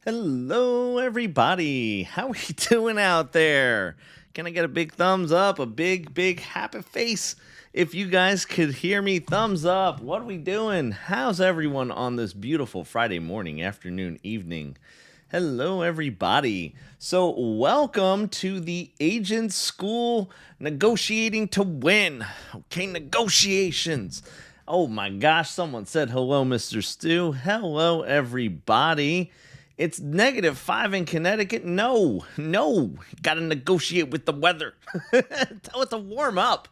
Hello, everybody. How are you doing out there? Can I get a big thumbs up, a big happy face? If you guys could hear me, thumbs up. What are we doing? How's everyone on this beautiful Friday morning, afternoon, evening? Hello, everybody. So, welcome to the Agent School Negotiating to Win. Okay, negotiations. Oh my gosh, someone said hello, Mr. Stu. Hello, everybody. It's -5 in Connecticut. No, gotta negotiate with the weather. Tell it to warm up,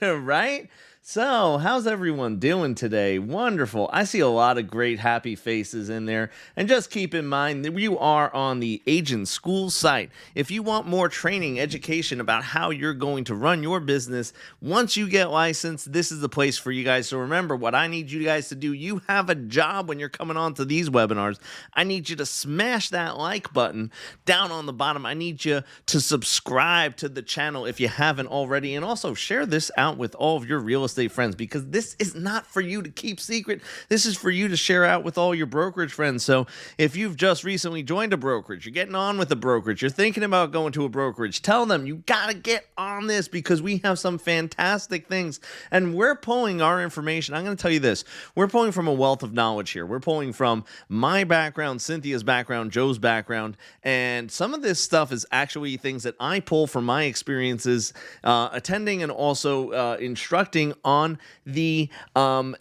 right? So, how's everyone doing today? Wonderful. I see a lot of great, happy faces in there. And just keep in mind that you are on the Agent School site. If you want more training, education about how you're going to run your business once you get licensed, this is the place for you guys. So, remember what I need you guys to do. You have a job when you're coming on to these webinars. I need you to smash that like button down on the bottom. I need you to subscribe to the channel if you haven't already. And also share this out with all of your real estate friends, because this is not for you to keep secret. This is for you to share out with all your brokerage friends. So if you've just recently joined a brokerage, you're getting on with a brokerage, you're thinking about going to a brokerage, tell them you got to get on this, because we have some fantastic things and we're pulling our information. I'm going to tell you this. We're pulling from a wealth of knowledge here. We're pulling from my background, Cynthia's background, Joe's background, and some of this stuff is actually things that I pull from my experiences attending and also instructing on the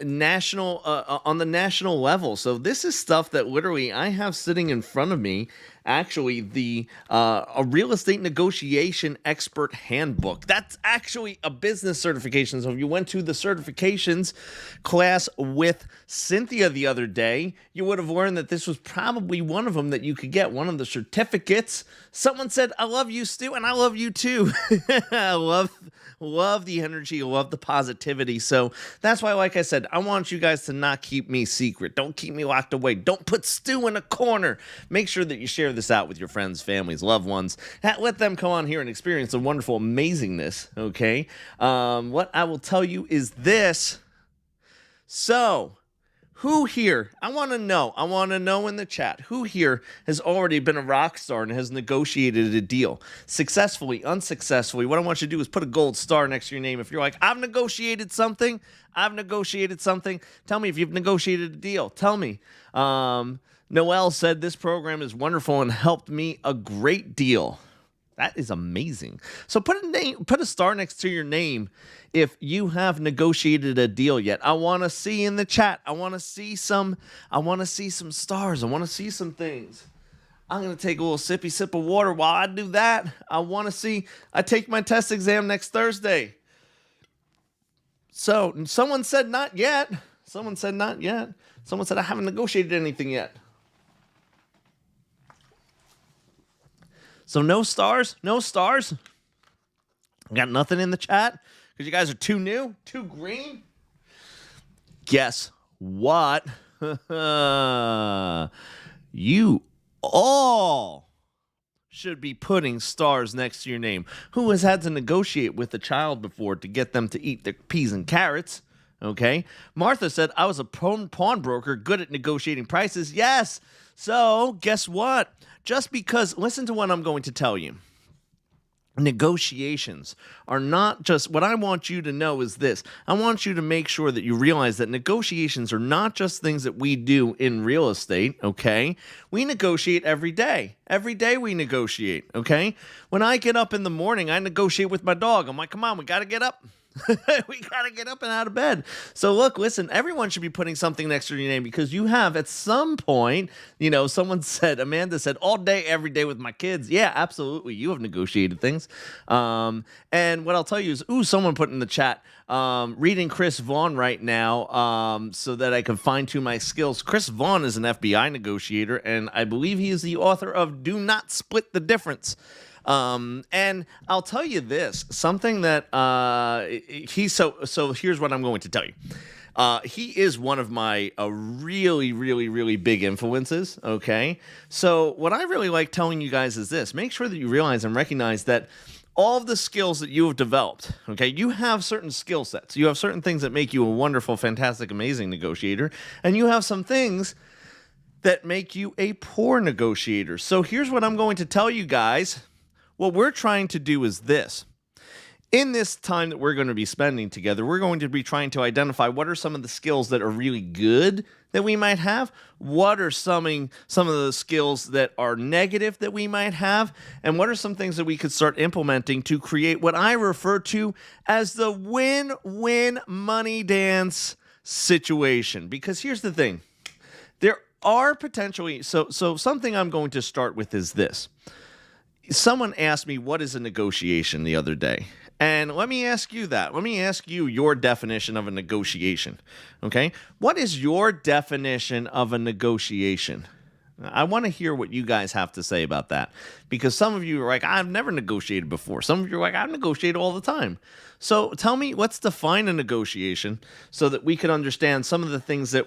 national level. So this is stuff that literally I have sitting in front of me. Actually, the a real estate negotiation expert handbook. That's actually a business certification. So if you went to the certifications class with Cynthia the other day, you would have learned that this was probably one of them that you could get, one of the certificates. Someone said, "I love you, Stu," and I love you too. I love the energy, love the positivity. So that's why, like I said, I want you guys to not keep me secret. Don't keep me locked away. Don't put Stu in a corner. Make sure that you share this out with your friends, families, loved ones. Let them come on here and experience the wonderful amazingness, okay? What I will tell you is this. So, who here, I want to know in the chat, who here has already been a rock star and has negotiated a deal successfully, unsuccessfully? What I want you to do is put a gold star next to your name. If you're like, I've negotiated something. Tell me if you've negotiated a deal. Tell me. Noel said this program is wonderful and helped me a great deal. That is amazing. So put a star next to your name if you have negotiated a deal yet. I want to see in the chat. I want to see some stars. I want to see some things. I'm going to take a little sippy sip of water while I do that. I take my test exam next Thursday. So someone said not yet. Someone said I haven't negotiated anything yet. So no stars? Got nothing in the chat? Because you guys are too new? Too green? Guess what? You all should be putting stars next to your name. Who has had to negotiate with a child before to get them to eat their peas and carrots? Okay. Martha said, I was a pawnbroker, good at negotiating prices. Yes. So guess what? Just because, listen to what I'm going to tell you. Negotiations are not just, what I want you to know is this. I want you to make sure that you realize that negotiations are not just things that we do in real estate, okay? We negotiate every day. Every day we negotiate, okay? When I get up in the morning, I negotiate with my dog. I'm like, come on, we got to get up. We got to get up and out of bed. So look, listen, everyone should be putting something next to your name, because you have at some point, Amanda said, all day, every day with my kids. Yeah, absolutely. You have negotiated things. And what I'll tell you is, someone put in the chat, reading Chris Vaughn right now so that I can fine tune my skills. Chris Vaughn is an FBI negotiator, and I believe he is the author of Do Not Split the Difference. And I'll tell you this, something that so here's what I'm going to tell you. He is one of my really, really, really big influences, okay? So what I really like telling you guys is this. Make sure that you realize and recognize that all of the skills that you have developed, okay, you have certain skill sets. You have certain things that make you a wonderful, fantastic, amazing negotiator, and you have some things that make you a poor negotiator. So here's what I'm going to tell you guys. What we're trying to do is this. In this time that we're going to be spending together, we're going to be trying to identify what are some of the skills that are really good that we might have, what are some of the skills that are negative that we might have, and what are some things that we could start implementing to create what I refer to as the win-win money dance situation. Because here's the thing. There are potentially, so something I'm going to start with is this. Someone asked me, what is a negotiation the other day? And let me ask you that. Let me ask you your definition of a negotiation, okay? What is your definition of a negotiation? I want to hear what you guys have to say about that, because some of you are like, I've never negotiated before. Some of you are like, I've negotiated all the time. So tell me, let's define a negotiation so that we can understand some of the things that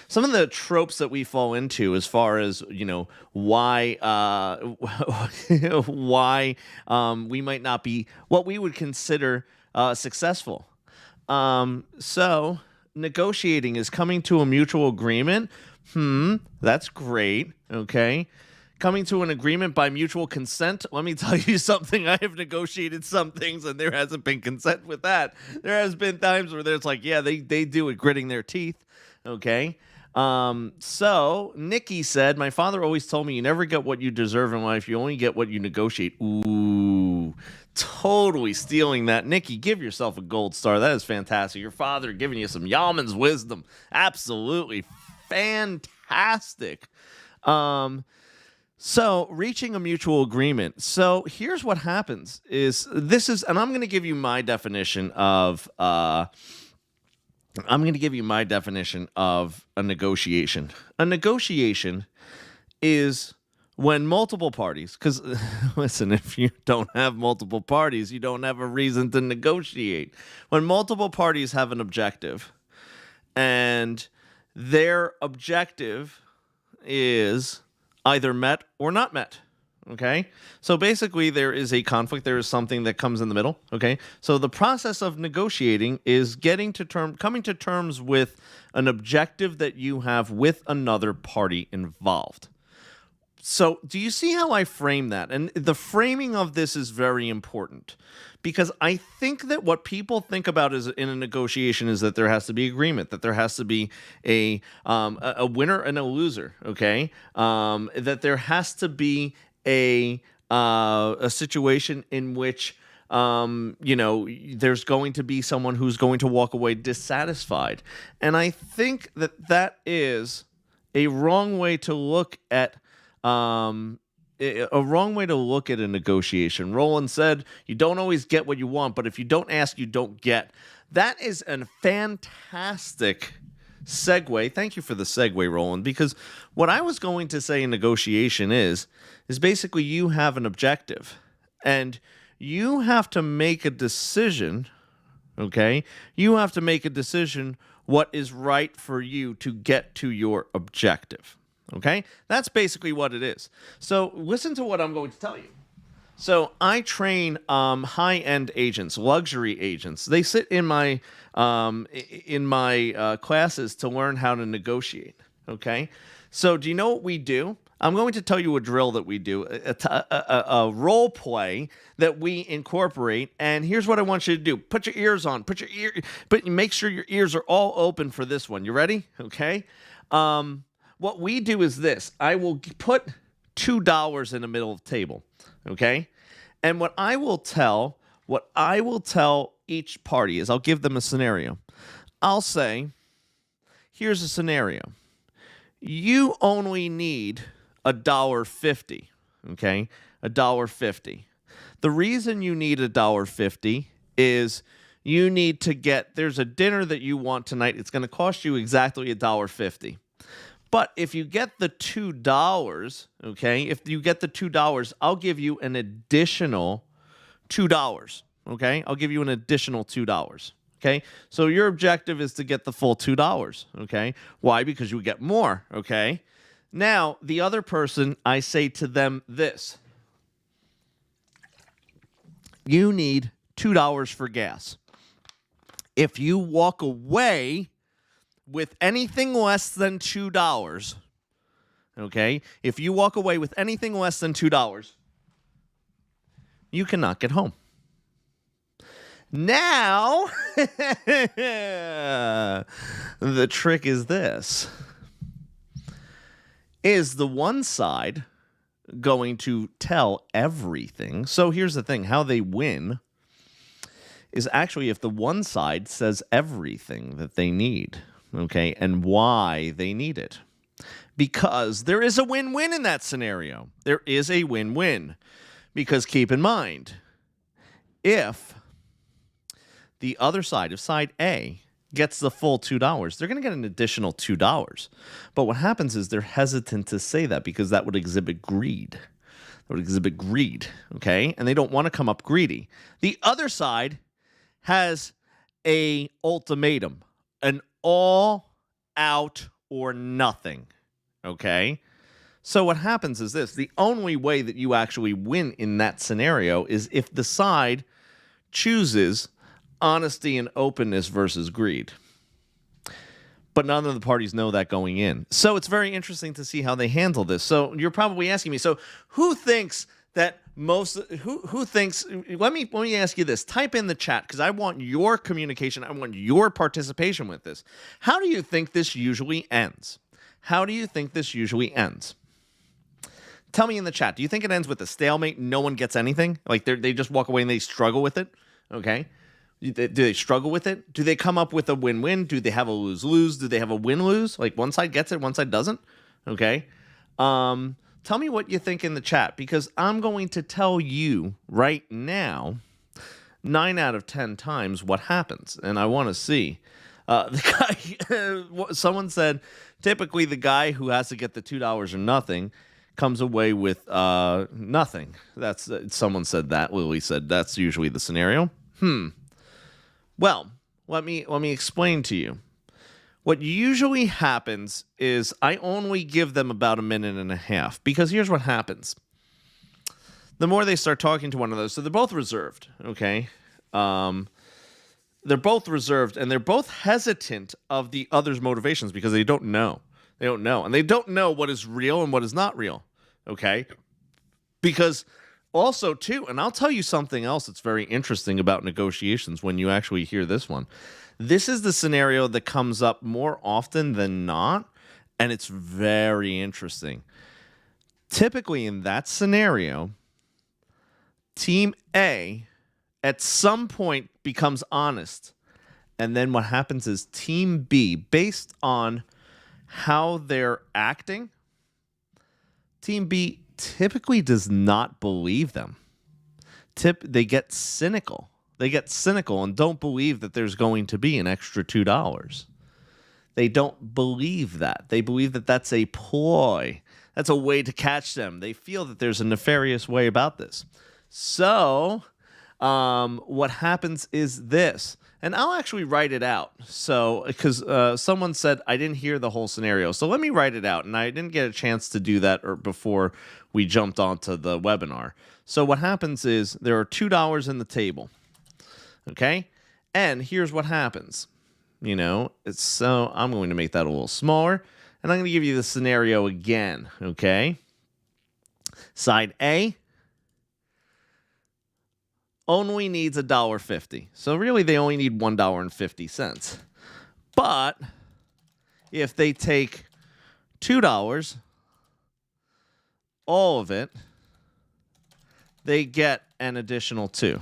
some of the tropes that we fall into as far as, why we might not be what we would consider successful. So negotiating is coming to a mutual agreement. That's great. Okay. Coming to an agreement by mutual consent. Let me tell you something. I have negotiated some things and there hasn't been consent with that. There has been times where there's like, yeah, they do it gritting their teeth. Okay. So Nikki said, my father always told me you never get what you deserve in life. You only get what you negotiate. Ooh, totally stealing that. Nikki, give yourself a gold star. That is fantastic. Your father giving you some Yalman's wisdom. Absolutely fantastic. So reaching a mutual agreement. So here's what happens and I'm going to give you my definition of, a negotiation. A negotiation is when multiple parties, because listen, if you don't have multiple parties, you don't have a reason to negotiate. When multiple parties have an objective and their objective is either met or not met. Okay. So basically there is a conflict. There is something that comes in the middle. Okay. So the process of negotiating is coming to terms with an objective that you have with another party involved. So do you see how I frame that? And the framing of this is very important because I think that what people think about is in a negotiation is that there has to be agreement, that there has to be a winner and a loser, okay? That there has to be a situation in which there's going to be someone who's going to walk away dissatisfied. And I think that is a wrong way to look at a negotiation. Roland said, you don't always get what you want, but if you don't ask, you don't get. That is a fantastic segue. Thank you for the segue, Roland, because what I was going to say in negotiation is basically you have an objective and you have to make a decision, okay? You have to make a decision what is right for you to get to your objective. Okay? That's basically what it is. So listen to what I'm going to tell you. So I train high-end agents, luxury agents. They sit in my classes to learn how to negotiate. Okay? So do you know what we do? I'm going to tell you a drill that we do, a role play that we incorporate. And here's what I want you to do. Put your ears on. But make sure your ears are all open for this one. You ready? Okay? What we do is this. I will put $2 in the middle of the table, okay? And what I will tell each party is I'll give them a scenario. I'll say, here's a scenario. You only need $1.50, okay? $1.50. The reason you need $1.50 is you need to there's a dinner that you want tonight. It's going to cost you exactly $1.50. But if you get the $2, okay, if you get the $2, I'll give you an additional $2, okay? I'll give you an additional $2, okay? So your objective is to get the full $2, okay? Why? Because you get more, okay? Now, the other person, I say to them this. You need $2 for gas. If you walk away with anything less than $2, Okay? If you walk away with anything less than $2, you cannot get home. Now, the trick is this. Is the one side going to tell everything? So here's the thing. How they win is actually if the one side says everything that they need, okay, and why they need it. Because there is a win-win in that scenario. There is a win-win. Because keep in mind, if the other side, if side A gets the full $2, they're going to get an additional $2. But what happens is they're hesitant to say that because that would exhibit greed. That would exhibit greed, okay? And they don't want to come up greedy. The other side has a ultimatum, an all out or nothing, okay? So what happens is this. The only way that you actually win in that scenario is if the side chooses honesty and openness versus greed. But none of the parties know that going in. So it's very interesting to see how they handle this. So you're probably asking me, so who thinks that who thinks, let me ask you this. Type in the chat because I want your communication. I want your participation with this. How do you think this usually ends? How do you think this usually ends? Tell me in the chat. Do you think it ends with a stalemate? No one gets anything? Like they just walk away and they struggle with it? Okay. Do they struggle with it? Do they come up with a win-win? Do they have a lose-lose? Do they have a win-lose? Like one side gets it, one side doesn't? Okay. Tell me what you think in the chat because I'm going to tell you right now 9 out of 10 times what happens. And I want to see. The guy, someone said, typically the guy who has to get the $2 or nothing comes away with nothing. That's someone said that. Lily said that's usually the scenario. Well, let me explain to you. What usually happens is I only give them about a minute and a half because here's what happens. The more they start talking to one another, so they're both reserved, okay? They're both reserved and they're both hesitant of the other's motivations because they don't know. They don't know. And they don't know what is real and what is not real, okay? Because also, too, and I'll tell you something else that's very interesting about negotiations when you actually hear this one. This is the scenario that comes up more often than not, and it's very interesting. Typically, in that scenario, Team A at some point becomes honest, and then what happens is Team B, based on how they're acting, Team B typically does not believe them. They get cynical. They get cynical and don't believe that there's going to be an extra $2. They don't believe that. They believe that that's a ploy. That's a way to catch them. They feel that there's a nefarious way about this. So what happens is this. And I'll actually write it out. So, because someone said I didn't hear the whole scenario. So let me write it out. And I didn't get a chance to do that before we jumped onto the webinar. So what happens is there are $2 in the table. Okay? And here's what happens. You know, so I'm going to make that a little smaller. And I'm going to give you the scenario again. Okay? Side A only needs $1.50. So really they only need $1.50. But if they take $2, all of it, they get an additional 2.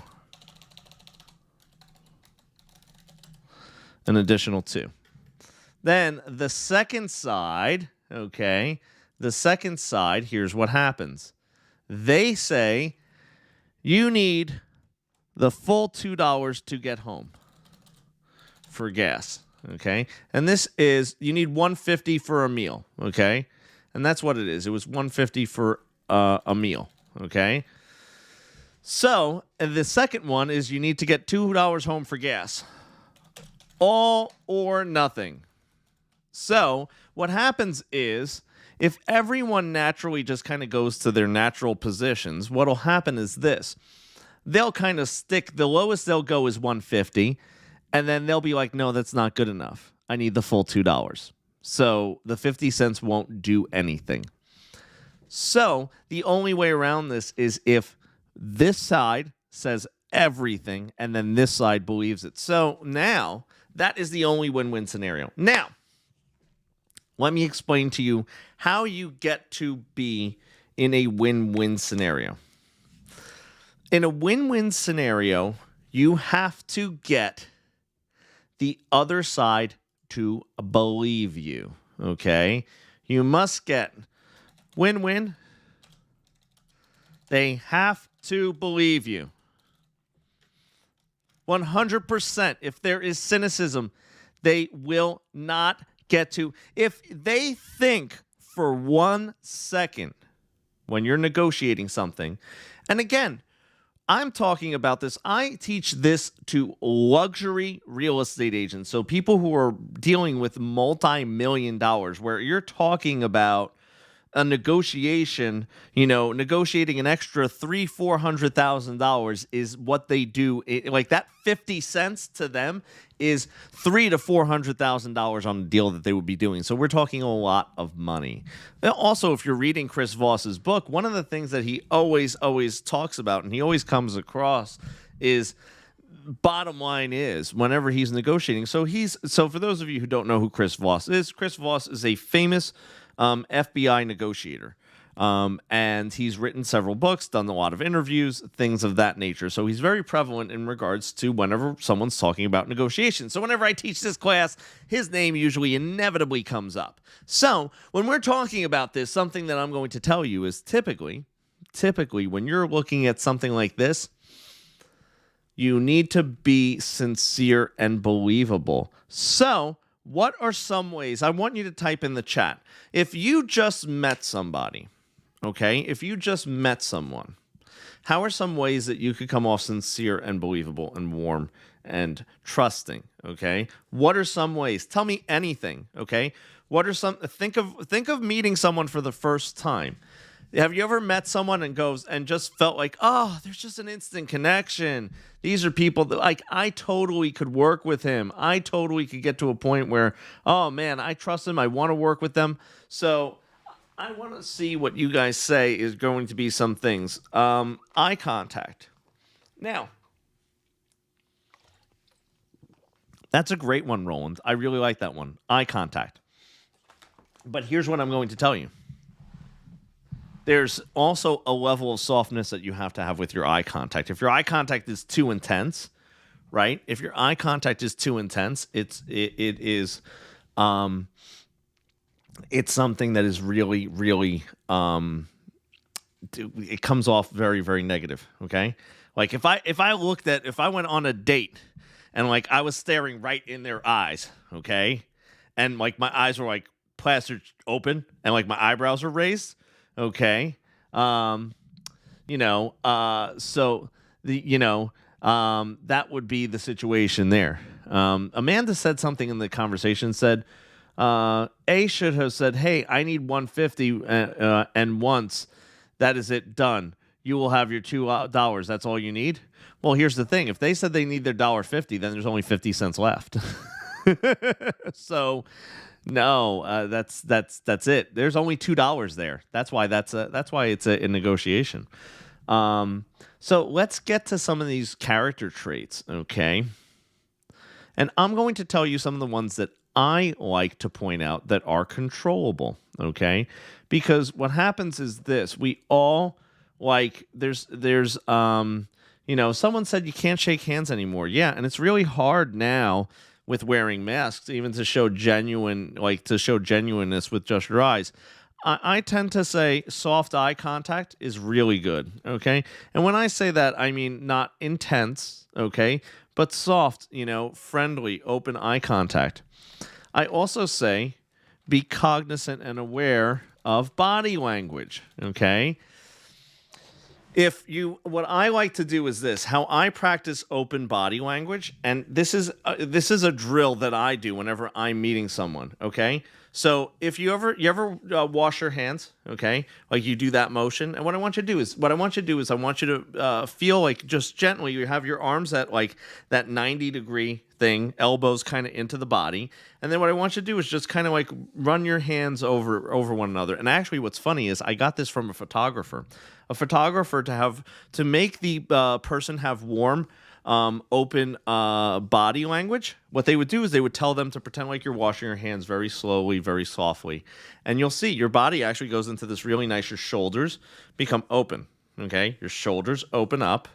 An additional 2. Then the second side, okay, the second side, here's what happens. They say you need the full $2 to get home for gas, okay? And this is, you need $1.50 for a meal, okay? And that's what it is. It was $1.50 for a meal, okay? So, and the second one is you need to get $2 home for gas. All or nothing. So, what happens is, if everyone naturally just kind of goes to their natural positions, what'll happen is this. They'll kind of stick, the lowest they'll go is $1.50, and then they'll be like, no, that's not good enough. I need the full $2. So the 50 cents won't do anything. So the only way around this is if this side says everything and then this side believes it. So now that is the only win-win scenario. Now, let me explain to you how you get to be in a win-win scenario. In a win-win scenario, you have to get the other side to believe you, okay? You must get win-win. They have to believe you. 100%. If there is cynicism, they will not get to. If they think for 1 second when you're negotiating something, and again, I'm talking about this. I teach this to luxury real estate agents. So people who are dealing with multi-million dollars, where you're talking about a negotiation, negotiating an extra $300,000-$400,000 is what they do. Like that 50 cents to them is $300,000 to $400,000 on the deal that they would be doing. So we're talking a lot of money. Also, if you're reading Chris Voss's book, one of the things that he always talks about, and he always comes across, is bottom line is whenever he's negotiating. So for those of you who don't know who Chris Voss is a famous FBI negotiator. And he's written several books, done a lot of interviews, things of that nature. So he's very prevalent in regards to whenever someone's talking about negotiations. So whenever I teach this class, his name usually inevitably comes up. So when we're talking about this, something that I'm going to tell you is typically when you're looking at something like this, you need to be sincere and believable. So what are some ways? I want you to type in the chat. If you just met somebody, okay? If you just met someone, how are some ways that you could come off sincere and believable and warm and trusting, okay? What are some ways? Tell me anything, okay? What are some think of meeting someone for the first time. Have you ever met someone and just felt like, oh, there's just an instant connection? These are people that, like, I totally could work with him. I totally could get to a point where, oh, man, I trust him. I want to work with them. So I want to see what you guys say is going to be some things. Eye contact. Now, that's a great one, Roland. I really like that one. Eye contact. But here's what I'm going to tell you. There's also a level of softness that you have to have with your eye contact. If your eye contact is too intense, right? If your eye contact is too intense, it's something that is really it comes off very, very negative. Okay, like if I went on a date and like I was staring right in their eyes, okay, and like my eyes were like plastered open and like my eyebrows were raised. Okay. That would be the situation there. Amanda said something in the conversation, said, A should have said, hey, I need 150 and once that is it, done. You will have your $2. That's all you need. Well, here's the thing. If they said they need their $1.50, then there's only 50 cents left. So no, that's it. There's only $2 there. That's why it's a negotiation. So let's get to some of these character traits, okay? And I'm going to tell you some of the ones that I like to point out that are controllable, okay? Because what happens is this: we all someone said you can't shake hands anymore. Yeah, and it's really hard now with wearing masks, even to show genuineness with just your eyes. I tend to say soft eye contact is really good, okay? And when I say that, I mean not intense, okay, but soft, friendly, open eye contact. I also say be cognizant and aware of body language, okay? What I like to do is this: how I practice open body language, and this is a drill that I do whenever I'm meeting someone. Okay, so if you ever wash your hands, okay, like you do that motion, and what I want you to do is I want you to feel like just gently you have your arms at like that 90-degree thing, elbows kind of into the body. And then what I want you to do is just kind of like run your hands over one another. And actually what's funny is I got this from a photographer. A photographer to make the person have warm, open body language. What they would do is they would tell them to pretend like you're washing your hands very slowly, very softly. And you'll see your body actually goes into this really nice, your shoulders become open. Okay, your shoulders open up.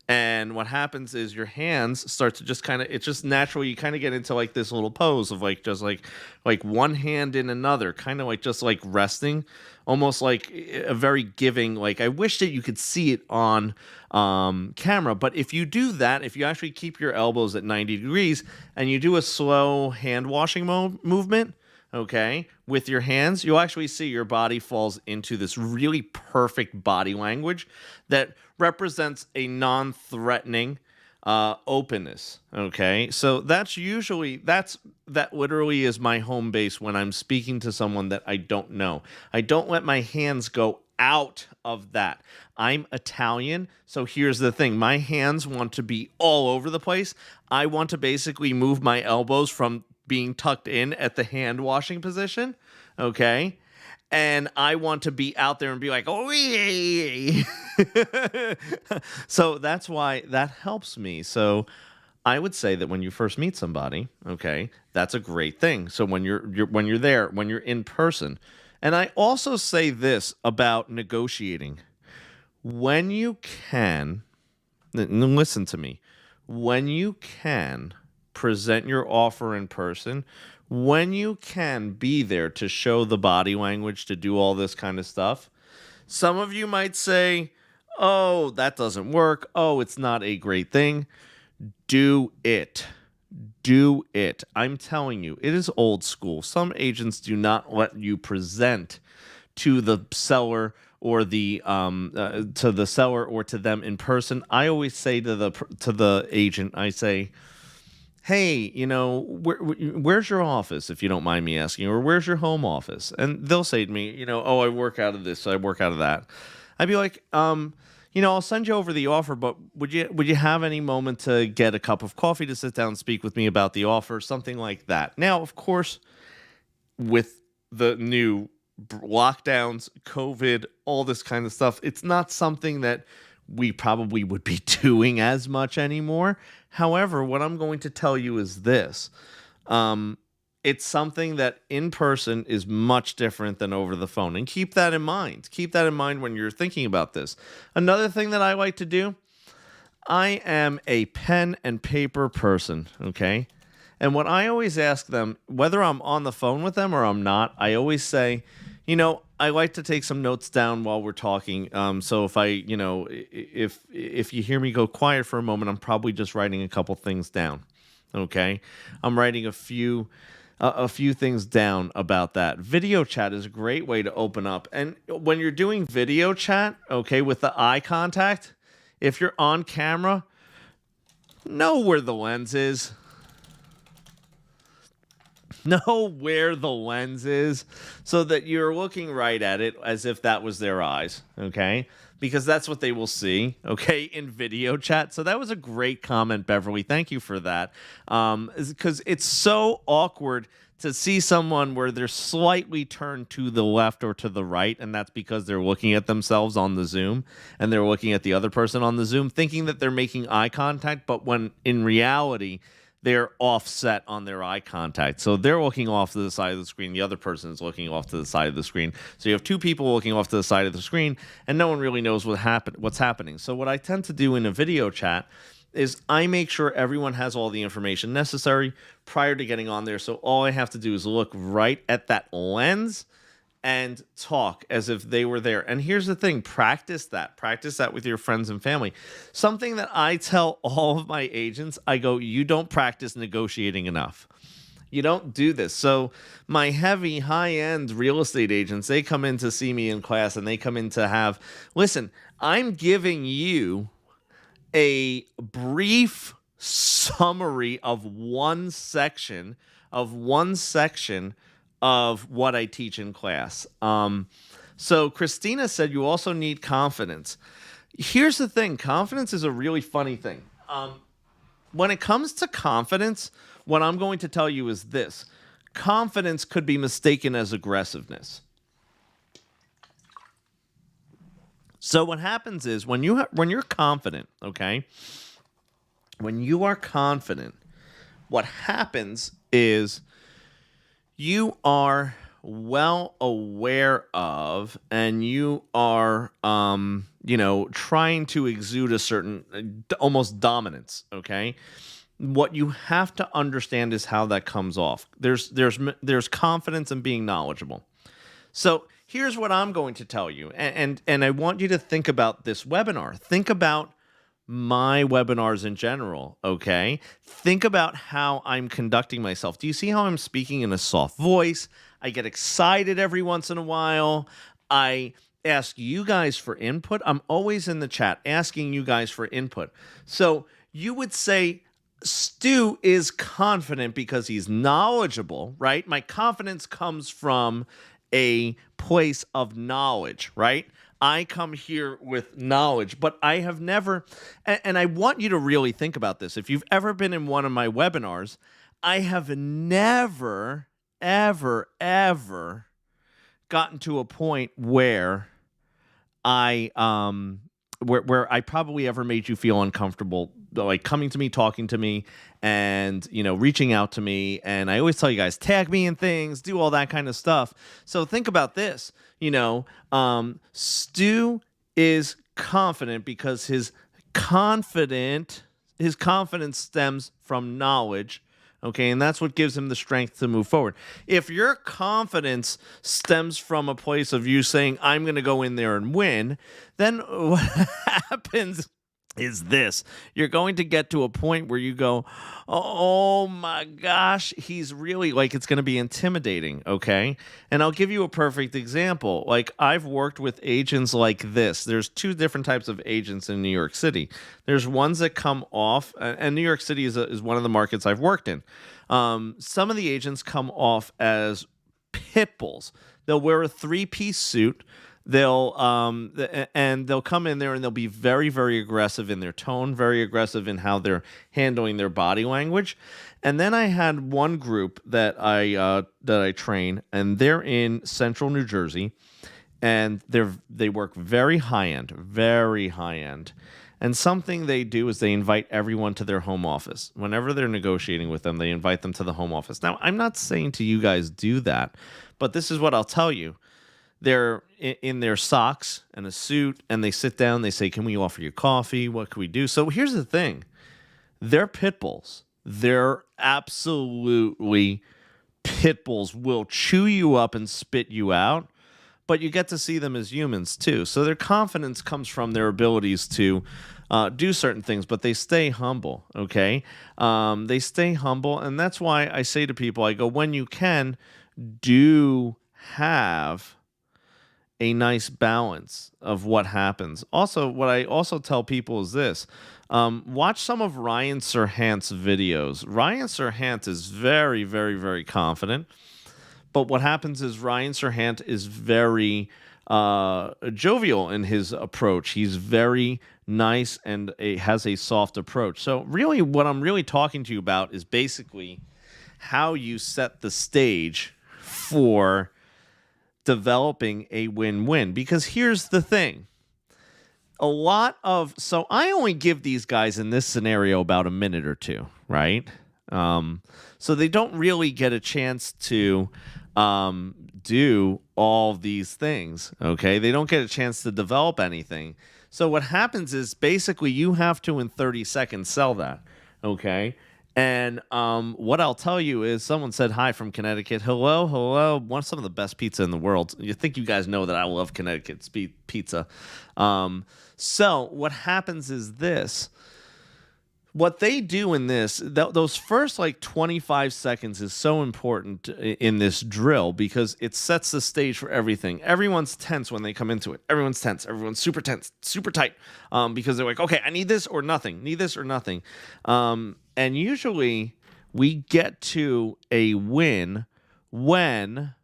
And what happens is your hands start to just kind of, it's just natural. You kind of get into like this little pose of like, just like one hand in another, kind of like just like resting, almost like a very giving, like I wish that you could see it on camera. But if you do that, if you actually keep your elbows at 90 degrees and you do a slow hand washing movement, okay, with your hands, you'll actually see your body falls into this really perfect body language that represents a non-threatening openness, okay? So that literally is my home base when I'm speaking to someone that I don't know. I don't let my hands go out of that. I'm Italian, so here's the thing. My hands want to be all over the place. I want to basically move my elbows from being tucked in at the hand washing position, okay? And I want to be out there and be like, oh, yeah. So that's why that helps me. So I would say that when you first meet somebody, okay, that's a great thing. So when you're there, when you're in person. And I also say this about negotiating. When you can, listen to me, when you can present your offer in person, when you can be there to show the body language, to do all this kind of stuff. Some of you might say, oh, that doesn't work. Oh, it's not a great thing. Do it. Do it. I'm telling you, it is old school. Some agents do not let you present to the seller or to the seller or to them in person. I always say to the agent, I say, hey, where's your office, if you don't mind me asking, or where's your home office? And they'll say to me, oh, I work out of this, I work out of that. I'd be like, I'll send you over the offer, but would you have any moment to get a cup of coffee to sit down and speak with me about the offer, something like that. Now, of course, with the new lockdowns, COVID, all this kind of stuff, it's not something that we probably would be doing as much anymore. However, what I'm going to tell you is this. It's something that in person is much different than over the phone. And keep that in mind. Keep that in mind when you're thinking about this. Another thing that I like to do, I am a pen and paper person, okay? And what I always ask them, whether I'm on the phone with them or I'm not, I always say, I like to take some notes down while we're talking. So if if you hear me go quiet for a moment, I'm probably just writing a couple things down. Okay, I'm writing a few things down about that. Video chat is a great way to open up. And when you're doing video chat, okay, with the eye contact, if you're on camera, know where the lens is. Know where the lens is so that you're looking right at it as if that was their eyes, okay? Because that's what they will see, okay, in video chat. So that was a great comment, Beverly. Thank you for that. Because it's so awkward to see someone where they're slightly turned to the left or to the right, and that's because they're looking at themselves on the Zoom, and they're looking at the other person on the Zoom, thinking that they're making eye contact, but when in reality, they're offset on their eye contact. So they're looking off to the side of the screen. The other person is looking off to the side of the screen. So you have two people looking off to the side of the screen, and no one really knows what's happening. So what I tend to do in a video chat is I make sure everyone has all the information necessary prior to getting on there. So all I have to do is look right at that lens and talk as if they were there. And here's the thing, practice that with your friends and family. Something that I tell all of my agents, I go, you don't practice negotiating enough. You don't do this. So my heavy high-end real estate agents, they come in to see me in class and they come in to listen, I'm giving you a brief summary of one section of what I teach in class. So Christina said you also need confidence. Here's the thing. Confidence is a really funny thing. When it comes to confidence, what I'm going to tell you is this: confidence could be mistaken as aggressiveness. So what happens is when you're confident, okay? When you are confident, what happens is you are well aware of, and you are trying to exude a certain almost dominance, okay? What you have to understand is how that comes off. There's confidence in being knowledgeable. So here's what I'm going to tell you, and I want you to think about this webinar. Think about my webinars in general, okay? Think about how I'm conducting myself. Do you see how I'm speaking in a soft voice? I get excited every once in a while. I ask you guys for input. I'm always in the chat asking you guys for input. So you would say Stu is confident because he's knowledgeable, right? My confidence comes from a place of knowledge, right? I come here with knowledge, but I have never, and I want you to really think about this. If you've ever been in one of my webinars, I have never, ever gotten to a point where where I probably ever made you feel uncomfortable, like coming to me, talking to me, and reaching out to me. And I always tell you guys, tag me in things, do all that kind of stuff. So think about this. Stu is confident because his confidence stems from knowledge. Okay, and that's what gives him the strength to move forward. If your confidence stems from a place of you saying, I'm going to go in there and win, then what happens is this. You're going to get to a point where you go, oh my gosh, he's really, like, it's going to be intimidating, okay? And I'll give you a perfect example. Like, I've worked with agents like this. There's two different types of agents in New York City. There's ones that come off, and New York City is one of the markets I've worked in. Some of the agents come off as pit bulls. They'll wear a three-piece suit. They'll come in there and they'll be very, very aggressive in their tone, very aggressive in how they're handling their body language. And then I had one group that I train, and they're in central New Jersey, and they work very high end, very high end. And something they do is they invite everyone to their home office. Whenever they're negotiating with them, they invite them to the home office. Now, I'm not saying to you guys do that, but this is what I'll tell you. They're in their socks and a suit, and they sit down. They say, can we offer you coffee? What can we do? So here's the thing. They're pit bulls. They're absolutely pit bulls. Will chew you up and spit you out, but you get to see them as humans too. So their confidence comes from their abilities to do certain things, but they stay humble, okay? They stay humble, and that's why I say to people, I go, when you can, do have a nice balance of what happens. Also, what I also tell people is this. Watch some of Ryan Serhant's videos. Ryan Serhant is very, very, very confident. But what happens is Ryan Serhant is very jovial in his approach. He's very nice and has a soft approach. So really what I'm really talking to you about is basically how you set the stage for developing a win-win. Because here's the thing. So I only give these guys in this scenario about a minute or two, right? So they don't really get a chance to do all these things, okay? They don't get a chance to develop anything. So what happens is basically you have to, in 30 seconds, sell that, okay? And what I'll tell you is someone said hi from Connecticut. Hello. One of some of the best pizza in the world. You think you guys know that I love Connecticut's pizza. So what happens is this. What they do in this, those first 25 seconds is so important in this drill because it sets the stage for everything. Everyone's tense when they come into it. Everyone's tense. Everyone's super tense, super tight because they're like, okay, I need this or nothing. And usually we get to a win when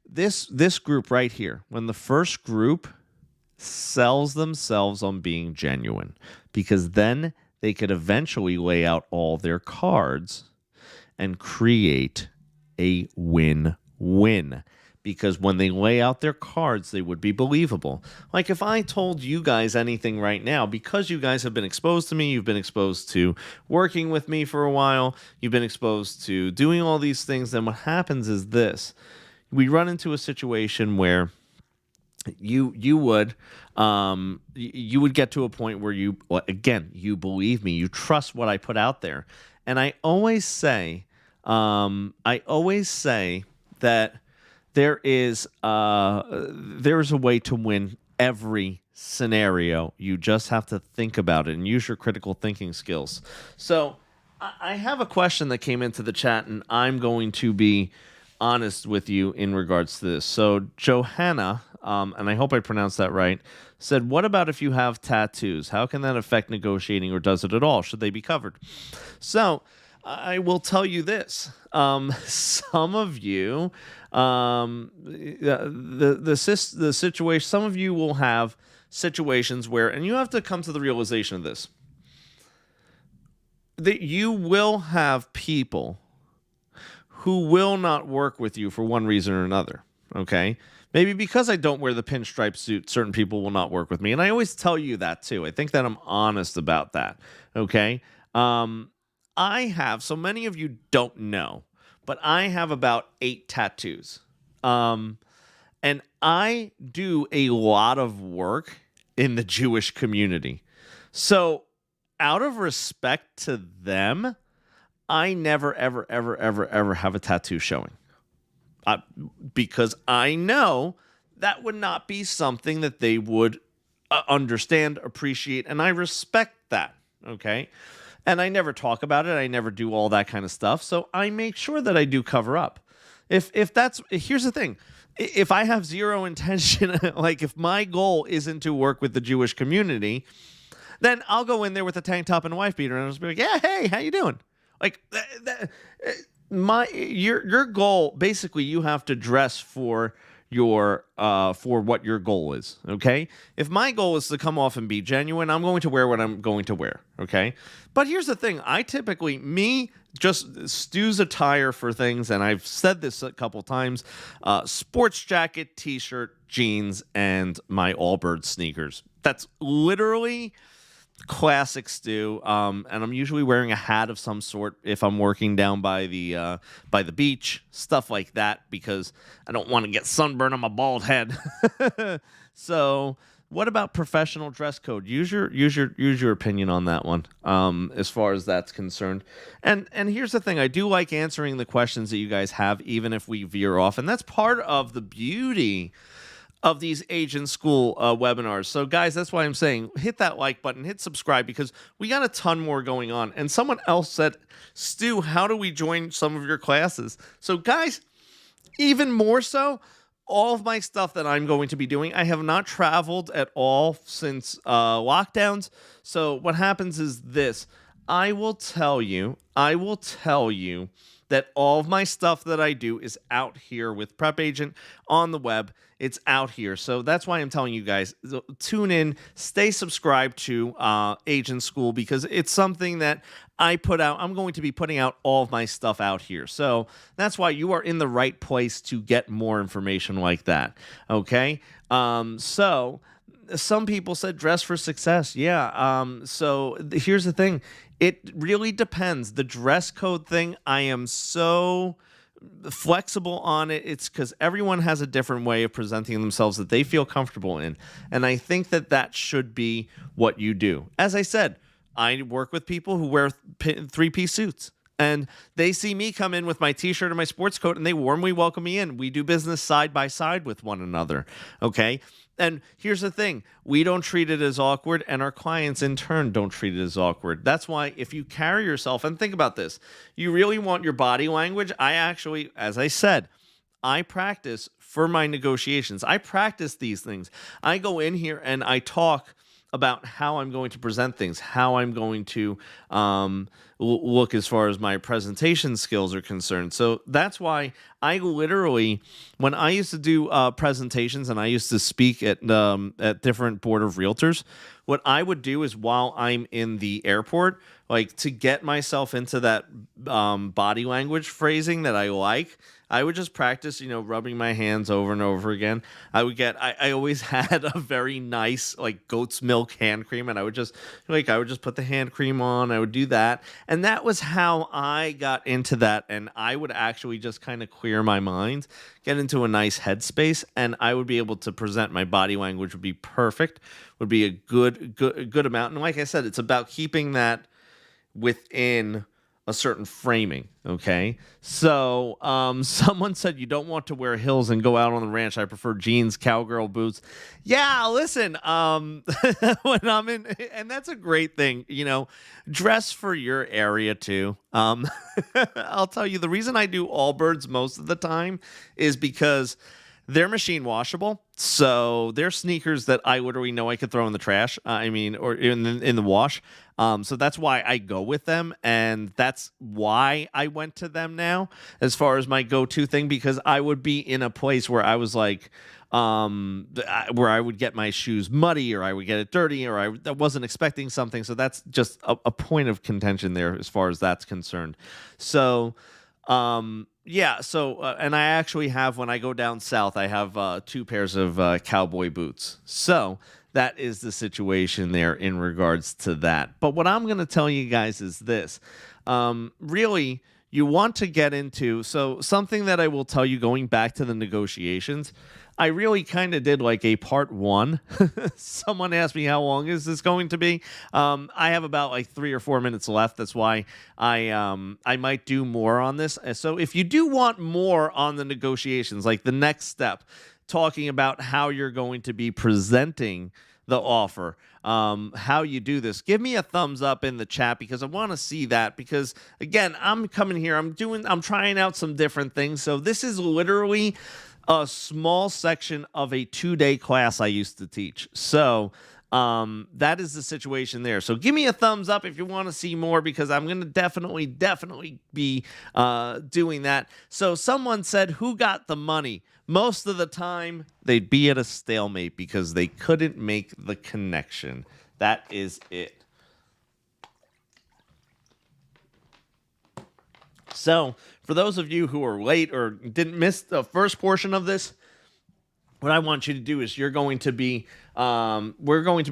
this group right here, when the first group sells themselves on being genuine, because then they could eventually lay out all their cards and create a win-win. Because when they lay out their cards, they would be believable. Like if I told you guys anything right now, because you guys have been exposed to me, you've been exposed to working with me for a while, you've been exposed to doing all these things, then what happens is this. We run into a situation where you would get to a point where you believe me, you trust what I put out there. And I always say that there is a way to win every scenario. You just have to think about it and use your critical thinking skills. So I have a question that came into the chat, and I'm going to be honest with you in regards to this. So Johanna, and I hope I pronounced that right, said, what about if you have tattoos? How can that affect negotiating, or does it at all? Should they be covered? So I will tell you this. Some of you, the situation, some of you will have situations where, and you have to come to the realization of this, that you will have people who will not work with you for one reason or another, okay? Maybe because I don't wear the pinstripe suit, certain people will not work with me. And I always tell you that too. I think that I'm honest about that, okay? I have, so many of you don't know, but I have about 8 tattoos. And I do a lot of work in the Jewish community. So out of respect to them, I never, ever, ever, ever, ever have a tattoo showing. Because I know that would not be something that they would understand, appreciate, and I respect that, okay? And I never talk about it. I never do all that kind of stuff. So I make sure that I do cover up. Here's the thing. If I have zero intention, like if my goal isn't to work with the Jewish community, then I'll go in there with a tank top and a wife beater and I'll just be like, yeah, hey, how you doing? Like your goal, basically you have to dress for what your goal is, okay? If my goal is to come off and be genuine, I'm going to wear what I'm going to wear, okay? But here's the thing. Stu's attire for things, and I've said this a couple times, sports jacket, t-shirt, jeans, and my Allbirds sneakers. That's literally classic Stu, and I'm usually wearing a hat of some sort if I'm working down by the beach, stuff like that, because I don't want to get sunburn on my bald head. So, what about professional dress code? Use your opinion on that one, as far as that's concerned. And here's the thing: I do like answering the questions that you guys have, even if we veer off, and that's part of the beauty of these Agent School webinars. So guys, that's why I'm saying hit that like button, hit subscribe, because we got a ton more going on. And someone else said, Stu, how do we join some of your classes? So guys, even more so, all of my stuff that I'm going to be doing, I have not traveled at all since lockdowns. So what happens is this: I will tell you that all of my stuff that I do is out here with Prep Agent on the web. It's out here. So that's why I'm telling you guys, tune in, stay subscribed to Agent School, because it's something that I put out. I'm going to be putting out all of my stuff out here. So that's why you are in the right place to get more information like that. Okay? So some people said dress for success. Yeah. So here's the thing. It really depends. The dress code thing, I am so flexible on it. It's because everyone has a different way of presenting themselves that they feel comfortable in. And I think that should be what you do. As I said, I work with people who wear 3-piece suits. And they see me come in with my t-shirt and my sports coat, and they warmly welcome me in. We do business side by side with one another, okay? And here's the thing. We don't treat it as awkward, and our clients in turn don't treat it as awkward. That's why if you carry yourself, and think about this, you really want your body language. I actually, as I said, I practice for my negotiations. I practice these things. I go in here and I talk about how I'm going to present things, how I'm going to look as far as my presentation skills are concerned. So that's why I literally, when I used to do presentations and I used to speak at different board of realtors, what I would do is while I'm in the airport, like to get myself into that body language phrasing that I like, I would just practice, rubbing my hands over and over again. I always had a very nice, like, goat's milk hand cream, and I would just put the hand cream on. I would do that. And that was how I got into that. And I would actually just kind of clear my mind, get into a nice headspace, and I would be able to present. My body language would be perfect, would be a good amount. And like I said, it's about keeping that within a certain framing. Okay. So, someone said you don't want to wear heels and go out on the ranch. I prefer jeans, cowgirl boots. Yeah. Listen, when I'm in, and that's a great thing, dress for your area too. I'll tell you the reason I do Allbirds most of the time is because they're machine washable, so they're sneakers that I literally know I could throw in the trash. Or in the wash. So that's why I go with them, and that's why I went to them now as far as my go-to thing, because I would be in a place where I was like, where I would get my shoes muddy, or I would get it dirty, or I wasn't expecting something. So that's just a point of contention there as far as that's concerned. So. Yeah, so, and I actually have, when I go down south, I have 2 pairs of cowboy boots. So that is the situation there in regards to that. But what I'm going to tell you guys is this. Really, you want to get into, so something that I will tell you going back to the negotiations, I really kind of did like a part 1. Someone asked me how long is this going to be. I have about like 3 or 4 minutes left. That's why I might do more on this. So if you do want more on the negotiations, like the next step, talking about how you're going to be presenting the offer, how you do this, give me a thumbs up in the chat, because I want to see that. Because again, I'm coming here, I'm trying out some different things. So this is literally a small section of a 2-day class I used to teach. So that is the situation there. So give me a thumbs up if you want to see more, because I'm going to definitely be doing that. So someone said, who got the money? Most of the time, they'd be at a stalemate because they couldn't make the connection. That is it. So, for those of you who are late or didn't miss the first portion of this, what I want you to do is we're going to be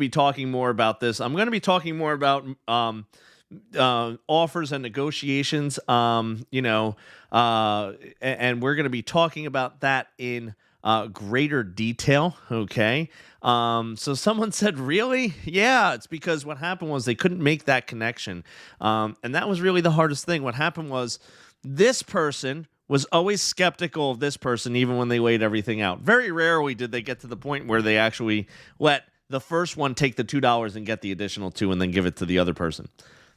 talking more about this. I'm going to be talking more about offers and negotiations, and we're going to be talking about that in greater detail. Okay. So someone said, really? Yeah, it's because what happened was they couldn't make that connection. And that was really the hardest thing. What happened was this person was always skeptical of this person, even when they laid everything out. Very rarely did they get to the point where they actually let the first one take the $2 and get the additional $2 and then give it to the other person.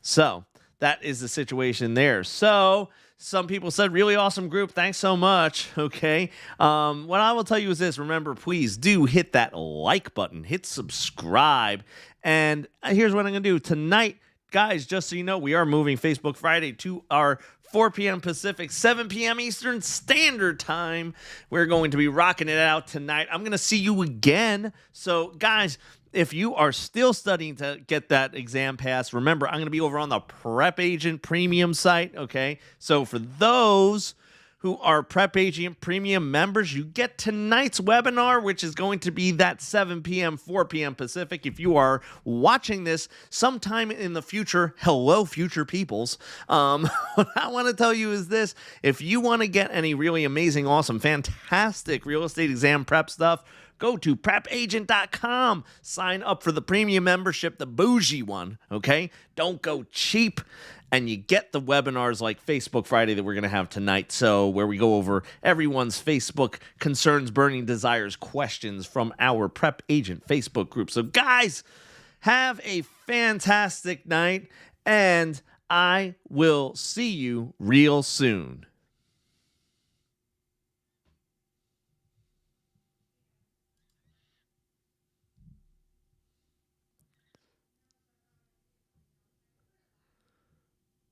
So that is the situation there. So some people said, really awesome group. Thanks so much. Okay. What I will tell you is this. Remember, please do hit that like button. Hit subscribe. And here's what I'm going to do. Tonight, guys, just so you know, we are moving Facebook Friday to our 4 p.m. Pacific, 7 p.m. Eastern Standard Time. We're going to be rocking it out tonight. I'm going to see you again. So, guys, if you are still studying to get that exam passed, remember, I'm going to be over on the Prep Agent Premium site, okay? So for those who are Prep Agent Premium members, you get tonight's webinar, which is going to be that 7 p.m., 4 p.m. Pacific. If you are watching this sometime in the future, hello, future peoples. What I want to tell you is this. If you want to get any really amazing, awesome, fantastic real estate exam prep stuff, go to prepagent.com. Sign up for the premium membership, the bougie one, okay? Don't go cheap. And you get the webinars like Facebook Friday that we're going to have tonight. So where we go over everyone's Facebook concerns, burning desires, questions from our Prep Agent Facebook group. So guys, have a fantastic night, and I will see you real soon.